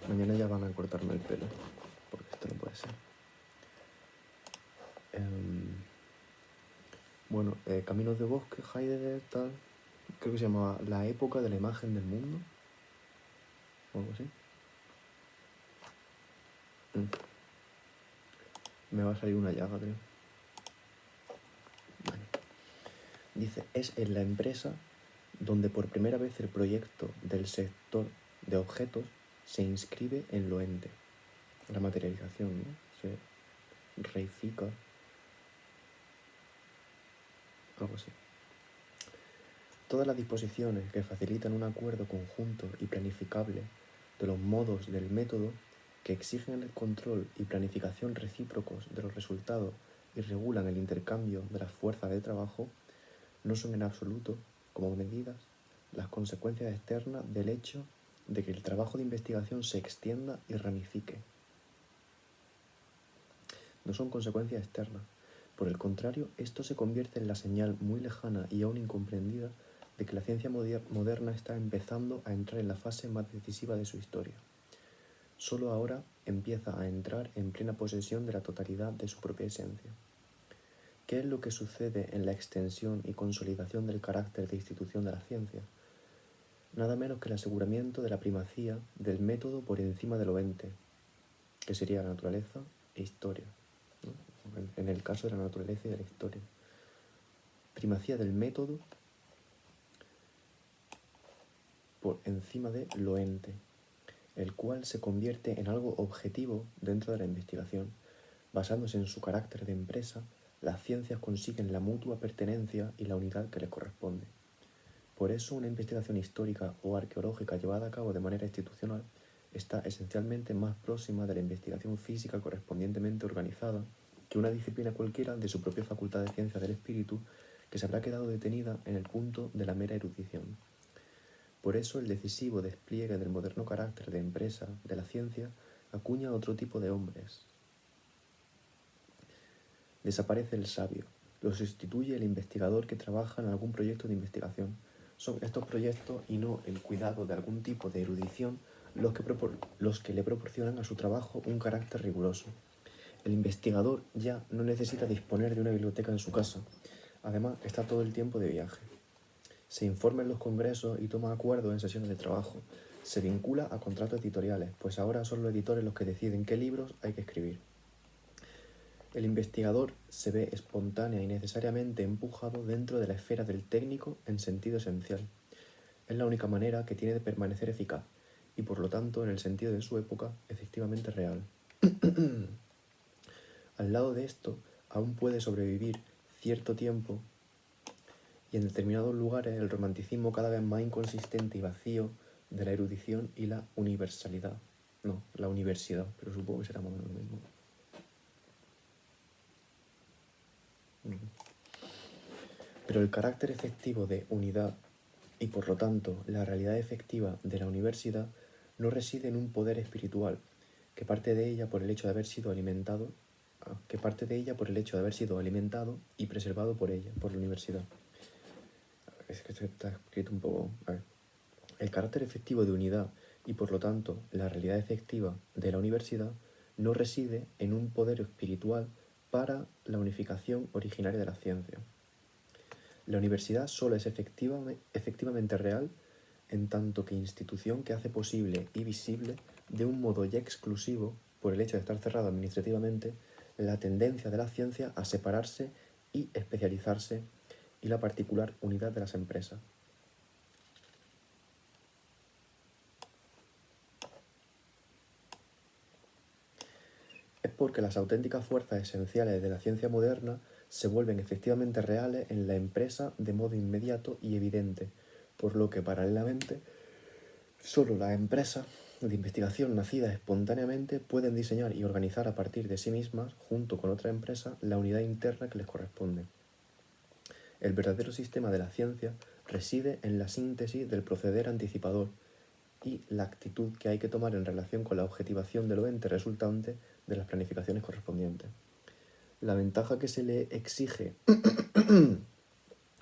Mañana ya van a cortarme el pelo, porque esto no puede ser. Bueno, Caminos de Bosque, Heidegger, tal. Creo que se llamaba La época de la imagen del mundo. O algo así. Me va a salir una llaga, creo. Vale. Dice, es en la empresa donde por primera vez el proyecto del sector de objetos se inscribe en lo ente. La materialización, ¿no? Se reifica. Algo así. Todas las disposiciones que facilitan un acuerdo conjunto y planificable de los modos del método que exigen el control y planificación recíprocos de los resultados y regulan el intercambio de las fuerzas de trabajo no son en absoluto, como medidas, las consecuencias externas del hecho de que el trabajo de investigación se extienda y ramifique. No son consecuencias externas. Por el contrario, esto se convierte en la señal muy lejana y aún incomprendida de que la ciencia moderna está empezando a entrar en la fase más decisiva de su historia. Solo ahora empieza a entrar en plena posesión de la totalidad de su propia esencia. ¿Qué es lo que sucede en la extensión y consolidación del carácter de institución de la ciencia? Nada menos que el aseguramiento de la primacía del método por encima de lo ente, que sería la naturaleza e historia, ¿no? En el caso de la naturaleza y de la historia. Primacía del método por encima de lo ente, el cual se convierte en algo objetivo dentro de la investigación. Basándose en su carácter de empresa, las ciencias consiguen la mutua pertenencia y la unidad que les corresponde. Por eso una investigación histórica o arqueológica llevada a cabo de manera institucional está esencialmente más próxima de la investigación física correspondientemente organizada que una disciplina cualquiera de su propia facultad de ciencia del espíritu que se habrá quedado detenida en el punto de la mera erudición. Por eso el decisivo despliegue del moderno carácter de empresa de la ciencia acuña otro tipo de hombres. Desaparece el sabio, lo sustituye el investigador que trabaja en algún proyecto de investigación. Son estos proyectos y no el cuidado de algún tipo de erudición los que le proporcionan a su trabajo un carácter riguroso. El investigador ya no necesita disponer de una biblioteca en su casa. Además, está todo el tiempo de viaje. Se informa en los congresos y toma acuerdos en sesiones de trabajo. Se vincula a contratos editoriales, pues ahora son los editores los que deciden qué libros hay que escribir. El investigador se ve espontánea y necesariamente empujado dentro de la esfera del técnico en sentido esencial. Es la única manera que tiene de permanecer eficaz, y por lo tanto, en el sentido de su época, efectivamente real. Al lado de esto, aún puede sobrevivir cierto tiempo, y en determinados lugares el romanticismo cada vez más inconsistente y vacío de la erudición y la universalidad. No, la universidad, pero supongo que será más o menos lo mismo. Pero el carácter efectivo de unidad y por lo tanto la realidad efectiva de la universidad no reside en un poder espiritual que parte de ella por el hecho de haber sido alimentado, y preservado por ella, por la universidad. Es que esto está escrito un poco. A ver. El carácter efectivo de unidad y por lo tanto la realidad efectiva de la universidad no reside en un poder espiritual para la unificación originaria de la ciencia. La universidad solo es efectivamente real en tanto que institución que hace posible y visible de un modo ya exclusivo, por el hecho de estar cerrado administrativamente, la tendencia de la ciencia a separarse y especializarse y la particular unidad de las empresas. Es porque las auténticas fuerzas esenciales de la ciencia moderna se vuelven efectivamente reales en la empresa de modo inmediato y evidente, por lo que paralelamente solo las empresas de investigación nacidas espontáneamente pueden diseñar y organizar a partir de sí mismas, junto con otra empresa, la unidad interna que les corresponde. El verdadero sistema de la ciencia reside en la síntesis del proceder anticipador y la actitud que hay que tomar en relación con la objetivación de lo ente resultante de las planificaciones correspondientes. La ventaja que se le exige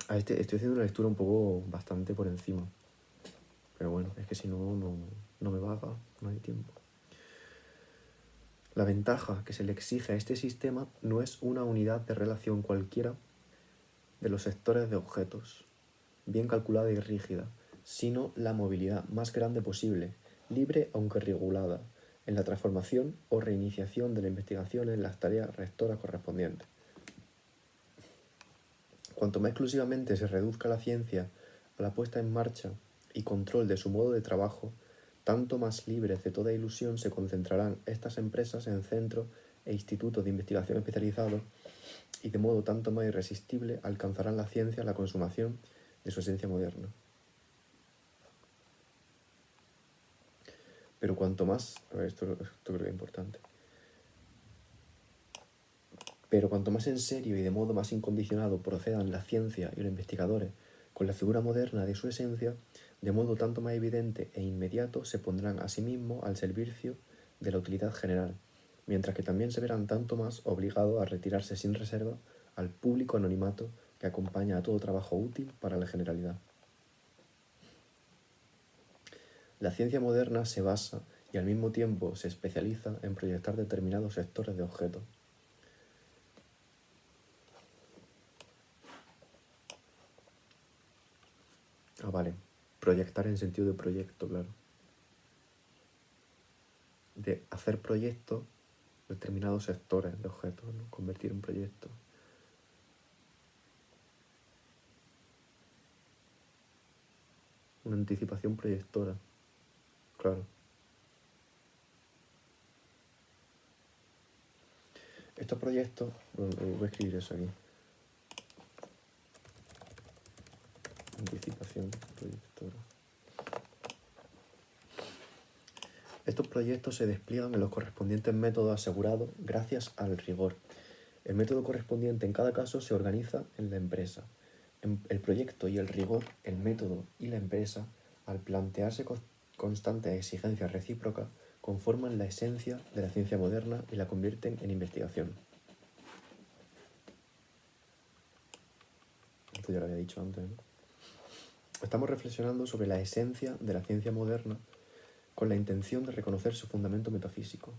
a estoy haciendo una lectura un poco bastante por encima, pero bueno, es que si no me vaga, no hay tiempo. La ventaja que se le exige a este sistema no es una unidad de relación cualquiera de los sectores de objetos, bien calculada y rígida, sino la movilidad más grande posible, libre aunque regulada, en la transformación o reiniciación de la investigación en las tareas rectoras correspondientes. Cuanto más exclusivamente se reduzca la ciencia a la puesta en marcha y control de su modo de trabajo, tanto más libres de toda ilusión se concentrarán estas empresas en centros e institutos de investigación especializados y de modo tanto más irresistible alcanzarán la ciencia la consumación de su esencia moderna. Pero cuanto más, a ver, esto creo que es importante, pero cuanto más en serio y de modo más incondicionado procedan la ciencia y los investigadores con la figura moderna de su esencia, de modo tanto más evidente e inmediato se pondrán a sí mismos al servicio de la utilidad general, mientras que también se verán tanto más obligados a retirarse sin reserva al público anonimato que acompaña a todo trabajo útil para la generalidad. La ciencia moderna se basa y al mismo tiempo se especializa en proyectar determinados sectores de objetos. Ah, vale. Proyectar en sentido de proyecto, claro. De hacer proyectos determinados sectores de objetos, ¿no? Convertir en proyectos. Una anticipación proyectora, claro. Estos proyectos, bueno, voy a escribir eso aquí. Anticipación proyectora. Estos proyectos se despliegan en los correspondientes métodos asegurados gracias al rigor. El método correspondiente en cada caso se organiza en la empresa. El proyecto y el rigor, el método y la empresa, al plantearse constantes exigencias recíprocas, conforman la esencia de la ciencia moderna y la convierten en investigación. Esto ya lo había dicho antes, ¿no? Estamos reflexionando sobre la esencia de la ciencia moderna con la intención de reconocer su fundamento metafísico.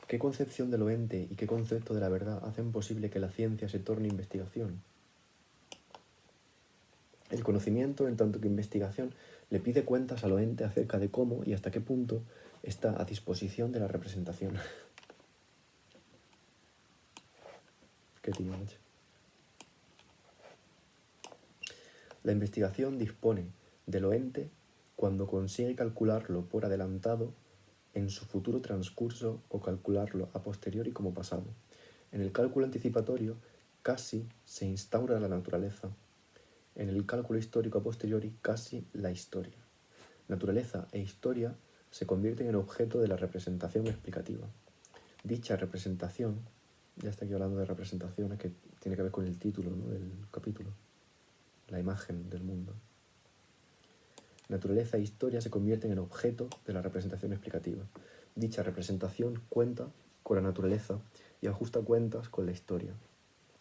¿Qué concepción de lo ente y qué concepto de la verdad hacen posible que la ciencia se torne investigación? El conocimiento, en tanto que investigación, le pide cuentas a lo ente acerca de cómo y hasta qué punto está a disposición de la representación. Qué tío, macho. La investigación dispone de lo ente cuando consigue calcularlo por adelantado en su futuro transcurso o calcularlo a posteriori como pasado. En el cálculo anticipatorio casi se instaura la naturaleza. En el cálculo histórico a posteriori casi la historia. Naturaleza e historia se convierten en objeto de la representación explicativa. Dicha representación, ya está aquí hablando de representaciones que tiene que ver con el título, ¿no?, del capítulo, la imagen del mundo. Naturaleza e historia se convierten en objeto de la representación explicativa. Dicha representación cuenta con la naturaleza y ajusta cuentas con la historia.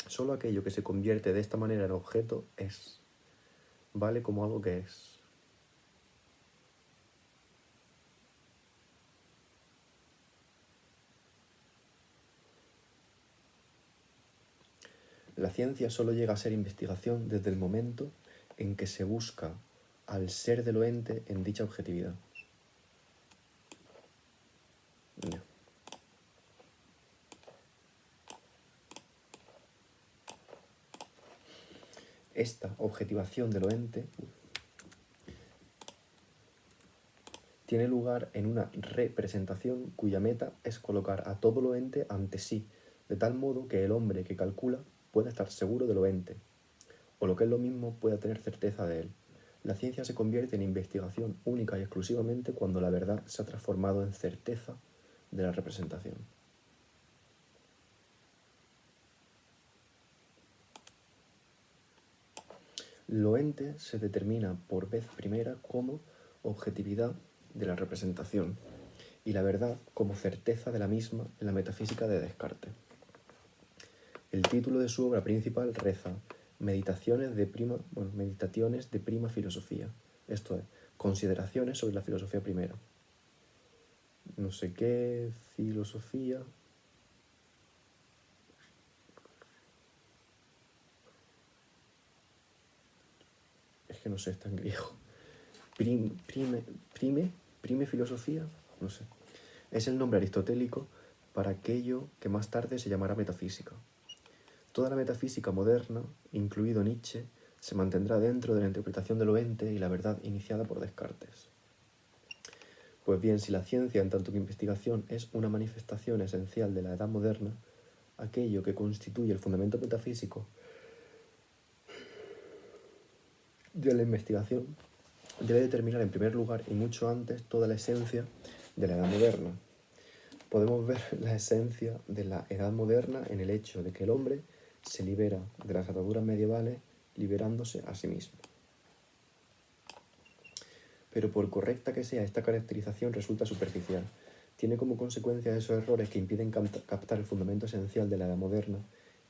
Solo aquello que se convierte de esta manera en objeto es. Vale como algo que es. La ciencia solo llega a ser investigación desde el momento en que se busca al ser de lo ente en dicha objetividad. No. Esta objetivación de lo ente tiene lugar en una representación cuya meta es colocar a todo lo ente ante sí, de tal modo que el hombre que calcula pueda estar seguro de lo ente, o lo que es lo mismo, pueda tener certeza de él. La ciencia se convierte en investigación única y exclusivamente cuando la verdad se ha transformado en certeza de la representación. Lo ente se determina por vez primera como objetividad de la representación y la verdad como certeza de la misma en la metafísica de Descartes. El título de su obra principal reza Meditaciones de prima filosofía, esto es, consideraciones sobre la filosofía primera. no sé qué, filosofía. Es que no sé, está en griego. Prime filosofía, no sé. Es el nombre aristotélico para aquello que más tarde se llamará metafísica. Toda la metafísica moderna, incluido Nietzsche, se mantendrá dentro de la interpretación de lo ente y la verdad iniciada por Descartes. Pues bien, si la ciencia, en tanto que investigación, es una manifestación esencial de la edad moderna, aquello que constituye el fundamento metafísico de la investigación debe determinar en primer lugar y mucho antes toda la esencia de la edad moderna. Podemos ver la esencia de la edad moderna en el hecho de que el hombre se libera de las ataduras medievales liberándose a sí mismo. Pero por correcta que sea, esta caracterización resulta superficial. Tiene como consecuencia esos errores que impiden captar el fundamento esencial de la edad moderna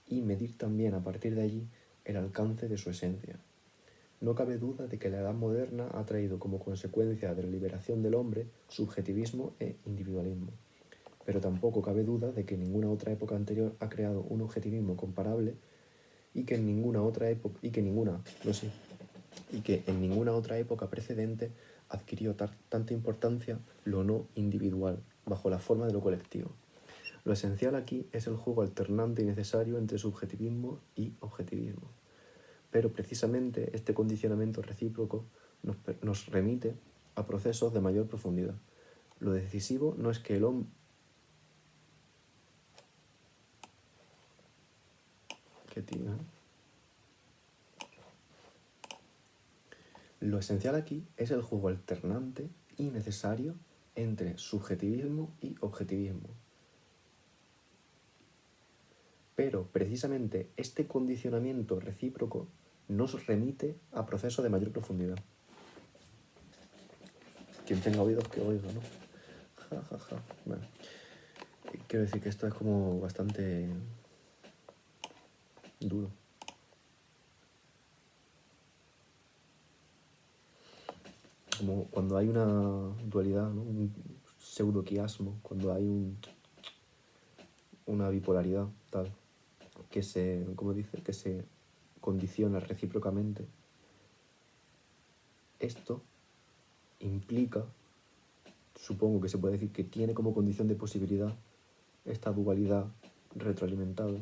y medir también a partir de allí el alcance de su esencia. No cabe duda de que la edad moderna ha traído como consecuencia de la liberación del hombre subjetivismo e individualismo. Pero tampoco cabe duda de que ninguna otra época anterior ha creado un objetivismo comparable y que en ninguna otra época en ninguna otra época precedente adquirió tanta importancia lo no individual bajo la forma de lo colectivo. Lo esencial aquí es el juego alternante y necesario entre subjetivismo y objetivismo. Pero precisamente este condicionamiento recíproco nos remite a procesos de mayor profundidad. Lo decisivo no es que el hombre... ¿Qué tío, eh? Lo esencial aquí es el juego alternante y necesario entre subjetivismo y objetivismo. Pero precisamente este condicionamiento recíproco nos remite a procesos de mayor profundidad. Quien tenga oídos que oiga, ¿no? Ja, ja, ja. Bueno, quiero decir que esto es como bastante duro. Como cuando hay una dualidad, ¿no? Un pseudoquiasmo, cuando hay una bipolaridad tal, que se, ¿cómo dice? Que se condiciona recíprocamente. Esto implica, supongo que se puede decir que tiene como condición de posibilidad esta dualidad retroalimentada,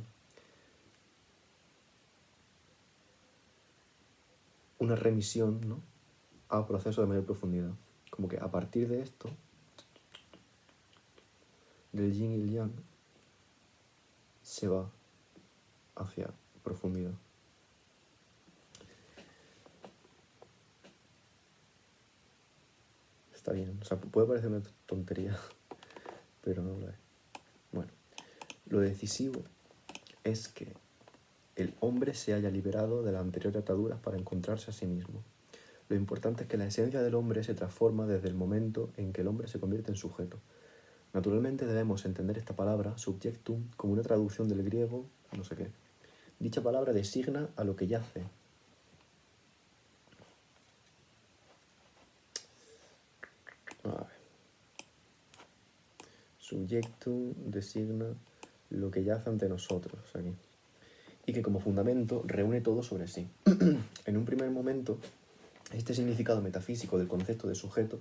una remisión, ¿no?, a procesos de mayor profundidad. Como que a partir de esto, del yin y el yang, se va hacia profundidad. Está bien, o sea, puede parecer una tontería, pero no lo es. Bueno, lo decisivo es que el hombre se haya liberado de las anteriores ataduras para encontrarse a sí mismo. Lo importante es que la esencia del hombre se transforma desde el momento en que el hombre se convierte en sujeto. Naturalmente debemos entender esta palabra, subjectum, como una traducción del griego, no sé qué. Dicha palabra designa a lo que yace. A ver. Subjectum designa lo que yace ante nosotros, aquí. Y que como fundamento reúne todo sobre sí. En un primer momento, este significado metafísico del concepto de sujeto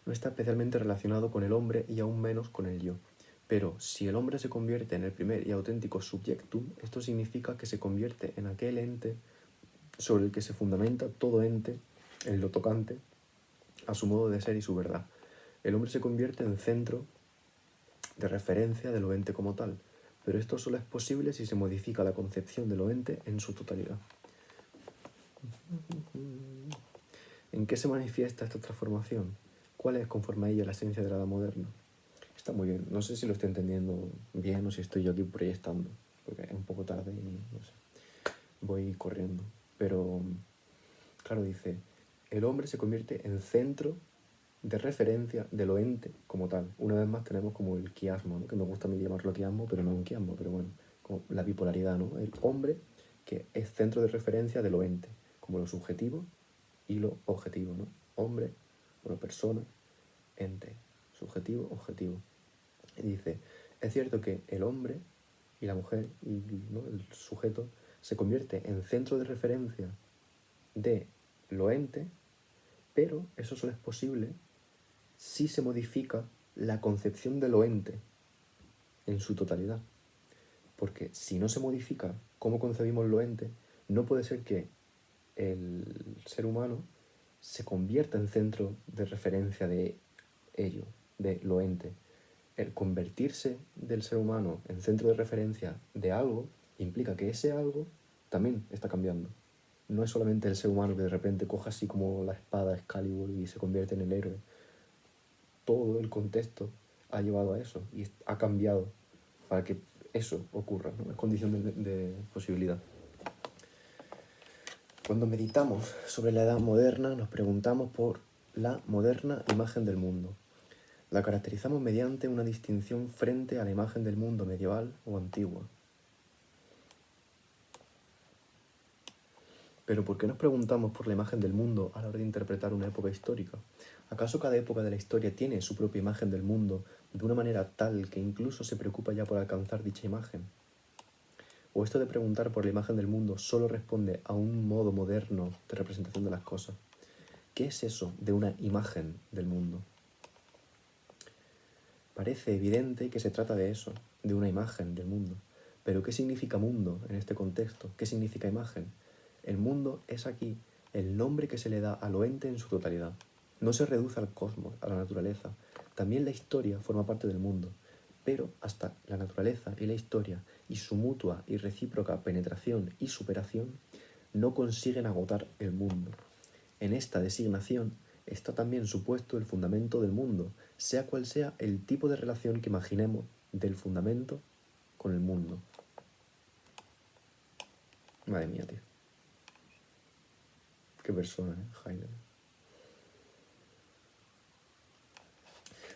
no está especialmente relacionado con el hombre y aún menos con el yo. Pero si el hombre se convierte en el primer y auténtico subjectum, esto significa que se convierte en aquel ente sobre el que se fundamenta todo ente en lo tocante a su modo de ser y su verdad. El hombre se convierte en centro de referencia de lo ente como tal, pero esto solo es posible si se modifica la concepción de lo ente en su totalidad. ¿En qué se manifiesta esta transformación? ¿Cuál es, conforme a ella, la esencia de la edad moderna? Está muy bien. No sé si lo estoy entendiendo bien o si estoy yo aquí proyectando, porque es un poco tarde y no sé. Voy corriendo. Pero, claro, dice, el hombre se convierte en centro de referencia de lo ente como tal. Una vez más tenemos como el quiasmo, ¿no?, que me gusta a mí llamarlo quiasmo, pero no es un quiasmo, pero bueno, como la bipolaridad, ¿no? El hombre que es centro de referencia de lo ente, como lo subjetivo y lo objetivo, ¿no? Hombre, bueno, persona, ente, subjetivo, objetivo. Y dice, es cierto que el hombre y la mujer, y ¿no? el sujeto, se convierte en centro de referencia de lo ente, pero eso solo es posible si se modifica la concepción de lo ente en su totalidad. Porque si no se modifica cómo concebimos lo ente, no puede ser que el ser humano se convierta en centro de referencia de ello, de lo ente. El convertirse del ser humano en centro de referencia de algo implica que ese algo también está cambiando. No es solamente el ser humano que de repente coja así como la espada Excalibur y se convierte en el héroe. Todo el contexto ha llevado a eso y ha cambiado para que eso ocurra, ¿no? Es condición de posibilidad. Cuando meditamos sobre la edad moderna, nos preguntamos por la moderna imagen del mundo. La caracterizamos mediante una distinción frente a la imagen del mundo medieval o antigua. Pero ¿por qué nos preguntamos por la imagen del mundo a la hora de interpretar una época histórica? ¿Acaso cada época de la historia tiene su propia imagen del mundo de una manera tal que incluso se preocupa ya por alcanzar dicha imagen? ¿O esto de preguntar por la imagen del mundo solo responde a un modo moderno de representación de las cosas? ¿Qué es eso de una imagen del mundo? Parece evidente que se trata de eso, de una imagen del mundo. Pero ¿qué significa mundo en este contexto? ¿Qué significa imagen? El mundo es aquí el nombre que se le da a lo ente en su totalidad. No se reduce al cosmos, a la naturaleza. También la historia forma parte del mundo. Pero hasta la naturaleza y la historia y su mutua y recíproca penetración y superación no consiguen agotar el mundo. En esta designación está también supuesto el fundamento del mundo, sea cual sea el tipo de relación que imaginemos del fundamento con el mundo. Madre mía, tío. Qué persona, Heidegger.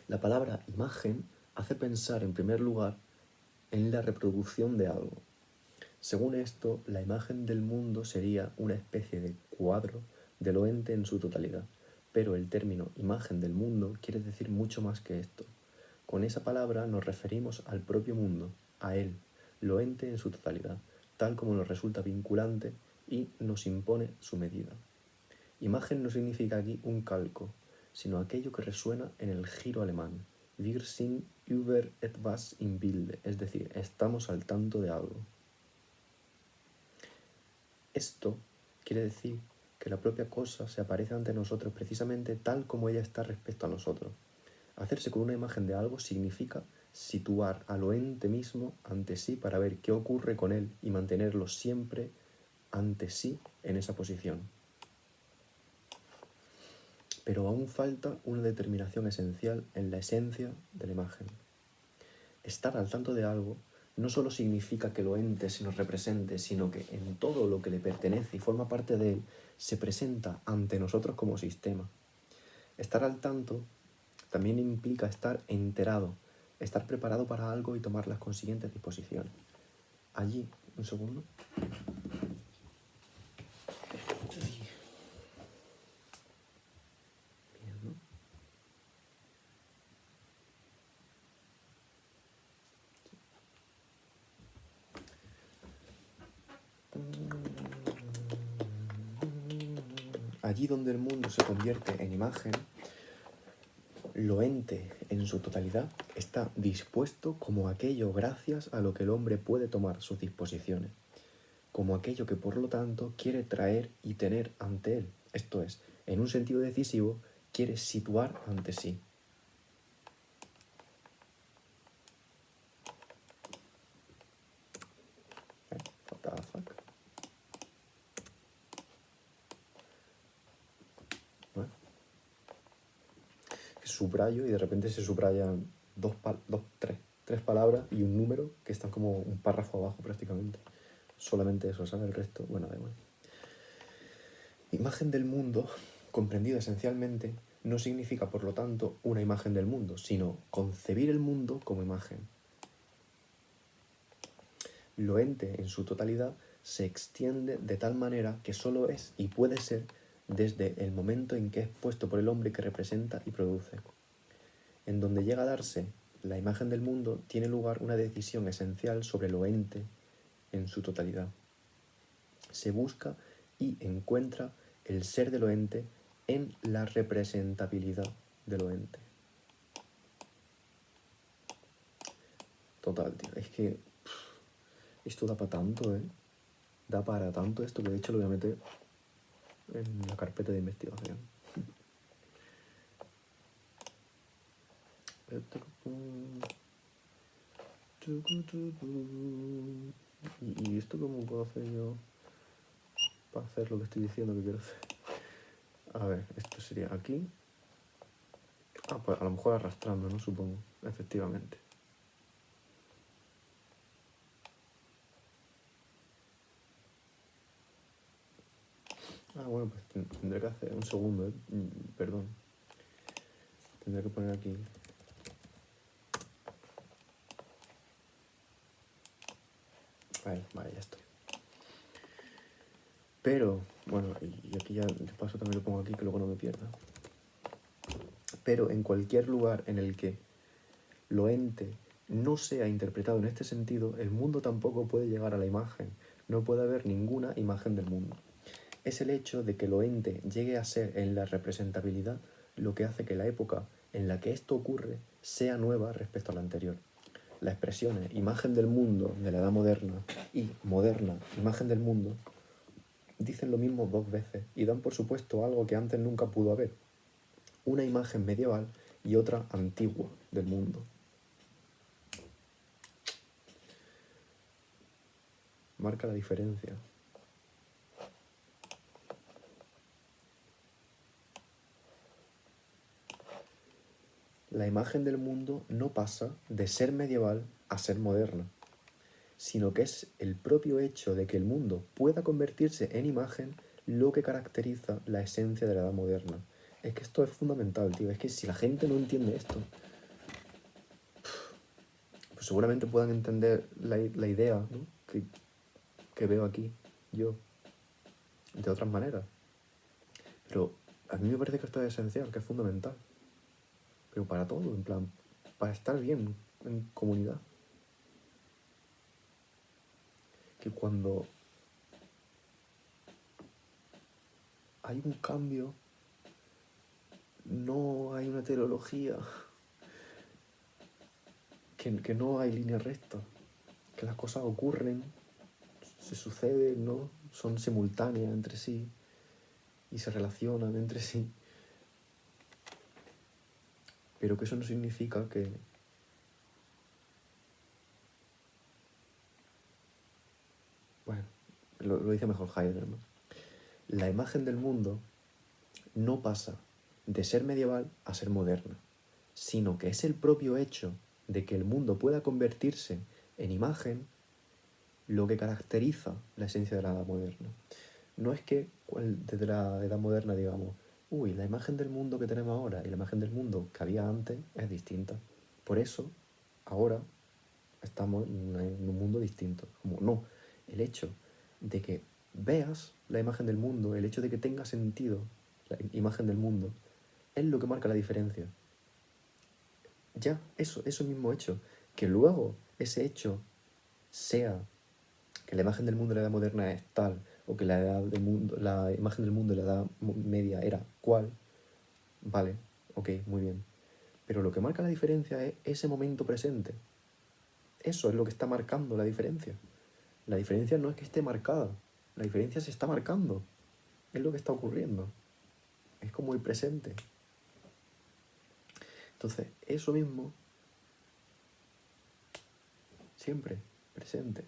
La palabra imagen hace pensar en primer lugar en la reproducción de algo. Según esto, la imagen del mundo sería una especie de cuadro de lo ente en su totalidad, pero el término imagen del mundo quiere decir mucho más que esto. Con esa palabra nos referimos al propio mundo, a él, lo ente en su totalidad, tal como nos resulta vinculante y nos impone su medida. Imagen no significa aquí un calco, sino aquello que resuena en el giro alemán. Wir sind über etwas im Bilde, es decir, estamos al tanto de algo. Esto quiere decir que la propia cosa se aparece ante nosotros precisamente tal como ella está respecto a nosotros. Hacerse con una imagen de algo significa situar al ente mismo ante sí para ver qué ocurre con él y mantenerlo siempre ante sí en esa posición. Pero aún falta una determinación esencial en la esencia de la imagen. Estar al tanto de algo no solo significa que lo ente se nos represente, sino que en todo lo que le pertenece y forma parte de él, se presenta ante nosotros como sistema. Estar al tanto también implica estar enterado, estar preparado para algo y tomar las consiguientes disposiciones. Allí, un segundo. Bien, ¿no? Allí donde el mundo se convierte en imagen, lo ente en su totalidad está dispuesto como aquello gracias a lo que el hombre puede tomar sus disposiciones, como aquello que por lo tanto quiere traer y tener ante él, esto es, en un sentido decisivo, quiere situar ante sí. What the fuck? Bueno, subrayo y de repente se subrayan tres palabras y un número que están como un párrafo abajo prácticamente. Solamente eso, ¿sabes? El resto, bueno, da igual. Imagen del mundo, comprendido esencialmente, no significa, por lo tanto, una imagen del mundo, sino concebir el mundo como imagen. Lo ente en su totalidad se extiende de tal manera que solo es y puede ser desde el momento en que es puesto por el hombre que representa y produce. en donde llega a darse la imagen del mundo, tiene lugar una decisión esencial sobre lo ente en su totalidad. Se busca y encuentra el ser de lo ente en la representabilidad de lo ente. Total, tío. Es que esto da para tanto, ¿eh? Da para tanto esto que de hecho lo voy a meter en la carpeta de investigación. ¿Y esto cómo puedo hacer yo para hacer lo que estoy diciendo que quiero hacer? A ver, esto sería aquí. Ah, pues a lo mejor arrastrando, ¿no? Supongo, efectivamente. Ah, bueno, pues tendré que hacer un segundo, perdón. Tendré que poner aquí. Ahí, vale, ya estoy. Pero, bueno, y aquí ya de paso también lo pongo aquí que luego no me pierda. Pero en cualquier lugar en el que lo ente no sea interpretado en este sentido, el mundo tampoco puede llegar a la imagen. No puede haber ninguna imagen del mundo. Es el hecho de que lo ente llegue a ser en la representabilidad lo que hace que la época en la que esto ocurre sea nueva respecto a la anterior. Las expresiones imagen del mundo de la edad moderna y moderna imagen del mundo dicen lo mismo dos veces y dan por supuesto algo que antes nunca pudo haber. Una imagen medieval y otra antigua del mundo. Marca la diferencia. La imagen del mundo no pasa de ser medieval a ser moderna, sino que es el propio hecho de que el mundo pueda convertirse en imagen lo que caracteriza la esencia de la edad moderna. Es que esto es fundamental, tío. Es que si la gente no entiende esto, pues seguramente puedan entender la idea, ¿no? que veo aquí, yo, de otras maneras. Pero a mí me parece que esto es esencial, que es fundamental. Pero para todo, en plan, para estar bien en comunidad. Que cuando hay un cambio, no hay una teleología, que no hay línea recta, que las cosas ocurren, se suceden, ¿no? Son simultáneas entre sí y se relacionan entre sí. Pero que eso no significa que bueno, lo dice mejor Heidegger, ¿no? La imagen del mundo no pasa de ser medieval a ser moderna, sino que es el propio hecho de que el mundo pueda convertirse en imagen lo que caracteriza la esencia de la edad moderna. No es que desde la edad moderna digamos, uy, la imagen del mundo que tenemos ahora y la imagen del mundo que había antes es distinta. Por eso, ahora estamos en un mundo distinto. Como no, el hecho de que veas la imagen del mundo, el hecho de que tenga sentido la imagen del mundo, es lo que marca la diferencia. Ya, eso mismo hecho. Que luego ese hecho sea que la imagen del mundo de la edad moderna es tal, o que la imagen del mundo de la edad media era cual, vale, ok, muy bien. Pero lo que marca la diferencia es ese momento presente. Eso es lo que está marcando la diferencia. La diferencia no es que esté marcada, la diferencia se está marcando. Es lo que está ocurriendo. Es como el presente. Entonces, eso mismo, siempre, presente.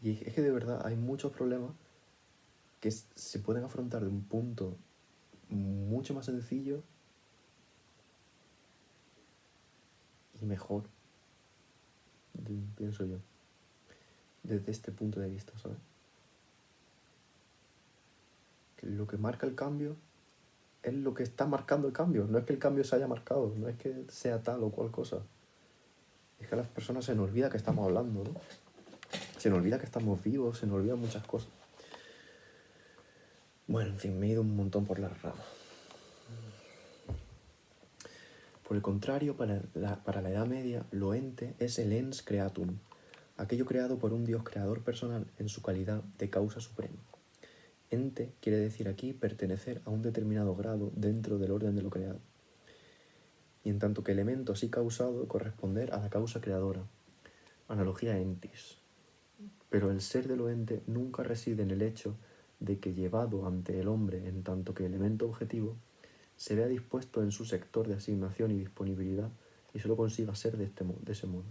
Y es que de verdad hay muchos problemas que se pueden afrontar de un punto mucho más sencillo y mejor, pienso yo, desde este punto de vista, ¿sabes? Que lo que marca el cambio es lo que está marcando el cambio, no es que el cambio se haya marcado, no es que sea tal o cual cosa. Es que a las personas se nos olvida que estamos hablando, ¿no? Se nos olvida que estamos vivos, se nos olvidan muchas cosas. Bueno, en fin, me he ido un montón por las ramas. Por el contrario, para la Edad Media, lo ente es el ens creatum, aquello creado por un Dios creador personal en su calidad de causa suprema. Ente quiere decir aquí pertenecer a un determinado grado dentro del orden de lo creado. Y en tanto que elemento así causado, corresponder a la causa creadora. Analogía entis. Pero el ser de lo ente nunca reside en el hecho de que, llevado ante el hombre en tanto que elemento objetivo, se vea dispuesto en su sector de asignación y disponibilidad y solo consiga ser de ese modo.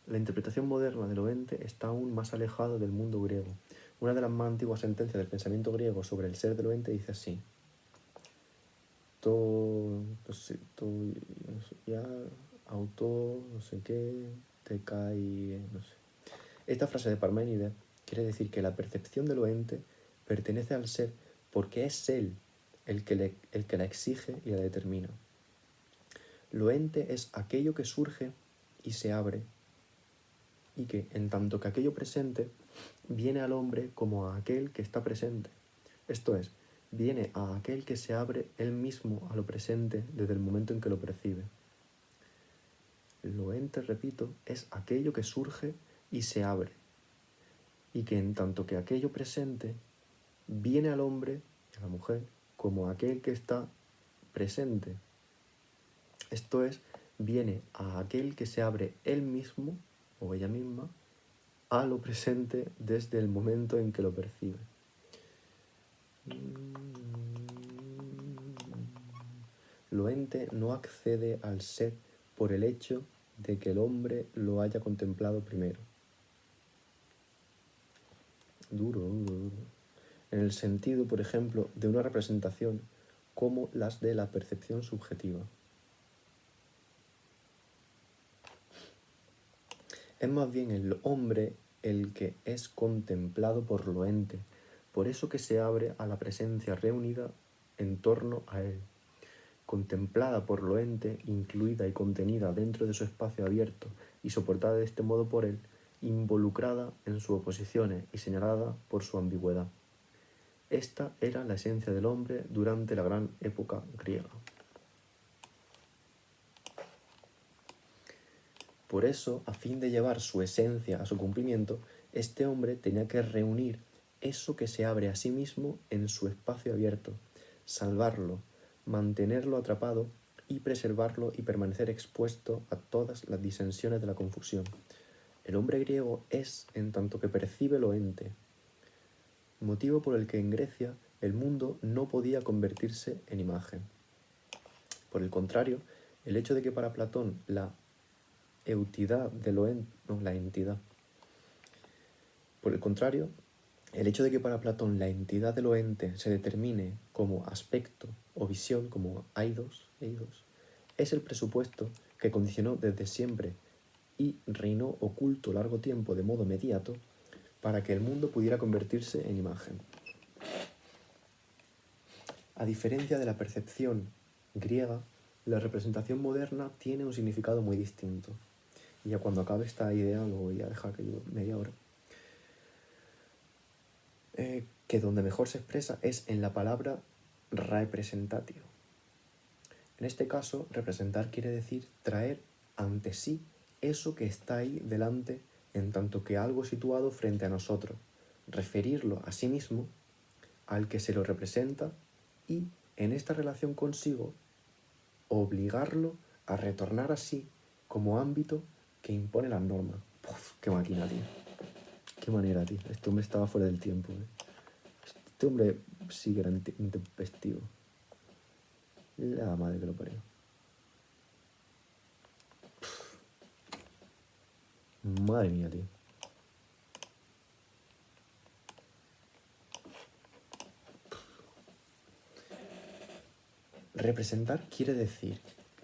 La interpretación moderna de lo ente está aún más alejada del mundo griego. Una de las más antiguas sentencias del pensamiento griego sobre el ser de lo ente dice así: ya, autor, no sé qué, te cae, no sé. Esta frase de Parménides quiere decir que la percepción de lo ente pertenece al ser porque es él el que la exige y la determina. Lo ente es aquello que surge y se abre, y que, en tanto que aquello presente, viene al hombre como a aquel que está presente. Esto es, viene a aquel que se abre él mismo a lo presente desde el momento en que lo percibe. Lo ente, repito, es aquello que surge y se abre, y que, en tanto que aquello presente, viene al hombre, a la mujer, como aquel que está presente. Esto es, viene a aquel que se abre él mismo o ella misma a lo presente desde el momento en que lo percibe. Lo ente no accede al ser por el hecho de que el hombre lo haya contemplado primero. Duro. En el sentido, por ejemplo, de una representación como las de la percepción subjetiva. Es más bien el hombre el que es contemplado por lo ente, por eso que se abre a la presencia reunida en torno a él. Contemplada por lo ente, incluida y contenida dentro de su espacio abierto y soportada de este modo por él, involucrada en sus oposiciones y señalada por su ambigüedad. Esta era la esencia del hombre durante la gran época griega. Por eso, a fin de llevar su esencia a su cumplimiento, este hombre tenía que reunir eso que se abre a sí mismo en su espacio abierto, salvarlo, mantenerlo atrapado y preservarlo y permanecer expuesto a todas las disensiones de la confusión. El hombre griego es en tanto que percibe lo ente, motivo por el que en Grecia el mundo no podía convertirse en imagen. Por el contrario, el hecho de que para Platón la entidad de lo ente, no, la entidad. Por el contrario, el hecho de que para Platón la entidad de lo ente se determine como aspecto o visión, como eidos, es el presupuesto que condicionó desde siempre y reinó oculto largo tiempo de modo mediato para que el mundo pudiera convertirse en imagen. A diferencia de la percepción griega, la representación moderna tiene un significado muy distinto. Y ya cuando acabe esta idea, lo voy a dejar que llevo media hora. Que donde mejor se expresa es en la palabra representatio. En este caso, representar quiere decir traer ante sí eso que está ahí delante, en tanto que algo situado frente a nosotros, referirlo a sí mismo, al que se lo representa, y en esta relación consigo, obligarlo a retornar a sí como ámbito que impone las normas. ¡Puf! ¡Qué máquina, tío! ¡Qué manera, tío! Este hombre estaba fuera del tiempo, Este hombre sí que era intempestivo. La madre que lo parió. Madre mía, tío. Representar quiere decir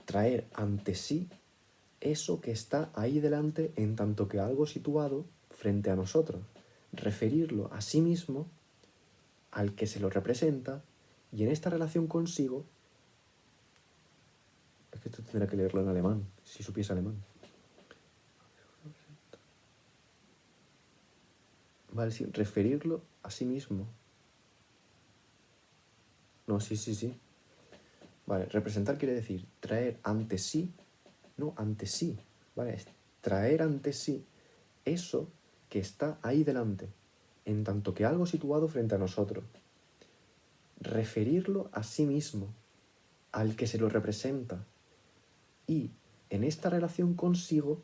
traer ante sí eso que está ahí delante en tanto que algo situado frente a nosotros, referirlo a sí mismo, al que se lo representa, y en esta relación consigo, es que esto tendrá que leerlo en alemán, si supiese alemán. Vale, sí, referirlo a sí mismo. No, sí. Vale, representar quiere decir traer ante sí, no ante sí, ¿vale? Es traer ante sí eso que está ahí delante, en tanto que algo situado frente a nosotros. Referirlo a sí mismo, al que se lo representa. Y en esta relación consigo,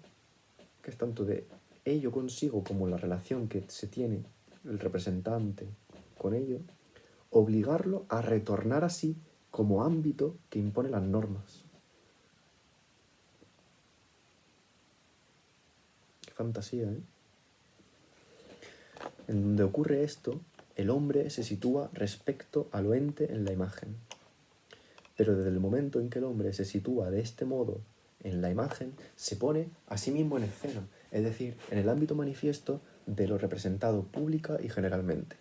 que es tanto de ello consigo como la relación que se tiene el representante con ello, obligarlo a retornar a sí como ámbito que impone las normas. Qué fantasía, ¿eh? En donde ocurre esto, el hombre se sitúa respecto al ente en la imagen. Pero desde el momento en que el hombre se sitúa de este modo en la imagen, se pone a sí mismo en escena, es decir, en el ámbito manifiesto de lo representado pública y generalmente.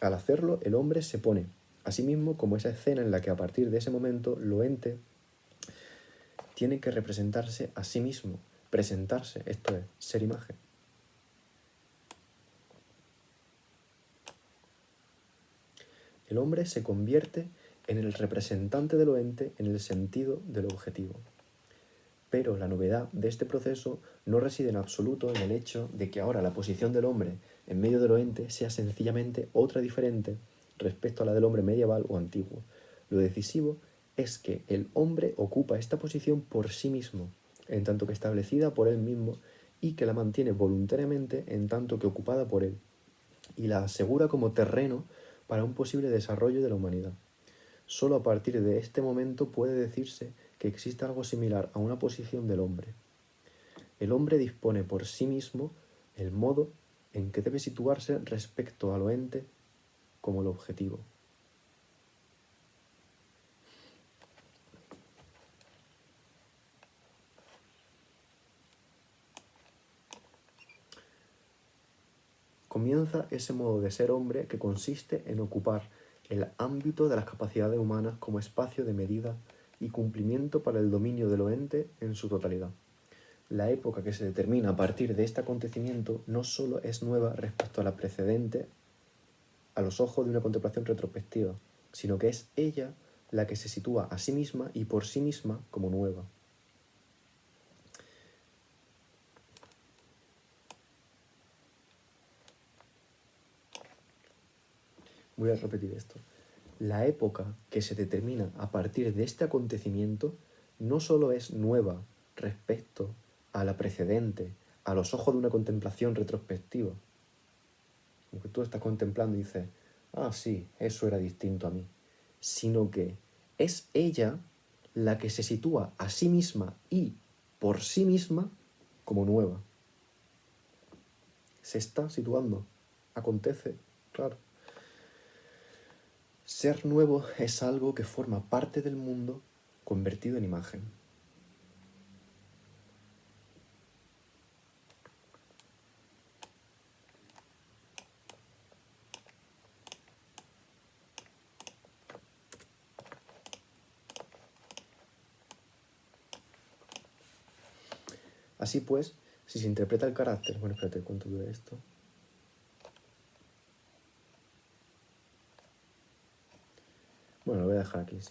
Al hacerlo, el hombre se pone a sí mismo como esa escena en la que a partir de ese momento lo ente tiene que representarse a sí mismo, presentarse, esto es, ser imagen. El hombre se convierte en el representante de lo ente en el sentido de lo objetivo. Pero la novedad de este proceso no reside en absoluto en el hecho de que ahora la posición del hombre en medio de lo ente sea sencillamente otra diferente respecto a la del hombre medieval o antiguo. Lo decisivo es que el hombre ocupa esta posición por sí mismo, en tanto que establecida por él mismo, y que la mantiene voluntariamente en tanto que ocupada por él, y la asegura como terreno para un posible desarrollo de la humanidad. Solo a partir de este momento puede decirse que existe algo similar a una posición del hombre. El hombre dispone por sí mismo el modo en que debe situarse respecto a lo ente como el objetivo. Comienza ese modo de ser hombre que consiste en ocupar el ámbito de las capacidades humanas como espacio de medida y cumplimiento para el dominio de lo ente en su totalidad. La época que se determina a partir de este acontecimiento no solo es nueva respecto a la precedente a los ojos de una contemplación retrospectiva, sino que es ella la que se sitúa a sí misma y por sí misma como nueva. Voy a repetir esto. La época que se determina a partir de este acontecimiento no solo es nueva respecto a la precedente, a los ojos de una contemplación retrospectiva. Como que tú estás contemplando y dices, ah, sí, eso era distinto a mí. Sino que es ella la que se sitúa a sí misma y por sí misma como nueva. Se está situando. Acontece, claro. Ser nuevo es algo que forma parte del mundo convertido en imagen. Así pues, si se interpreta el carácter... Bueno, espérate, ¿cuánto dura esto? Bueno, lo voy a dejar aquí. Sí.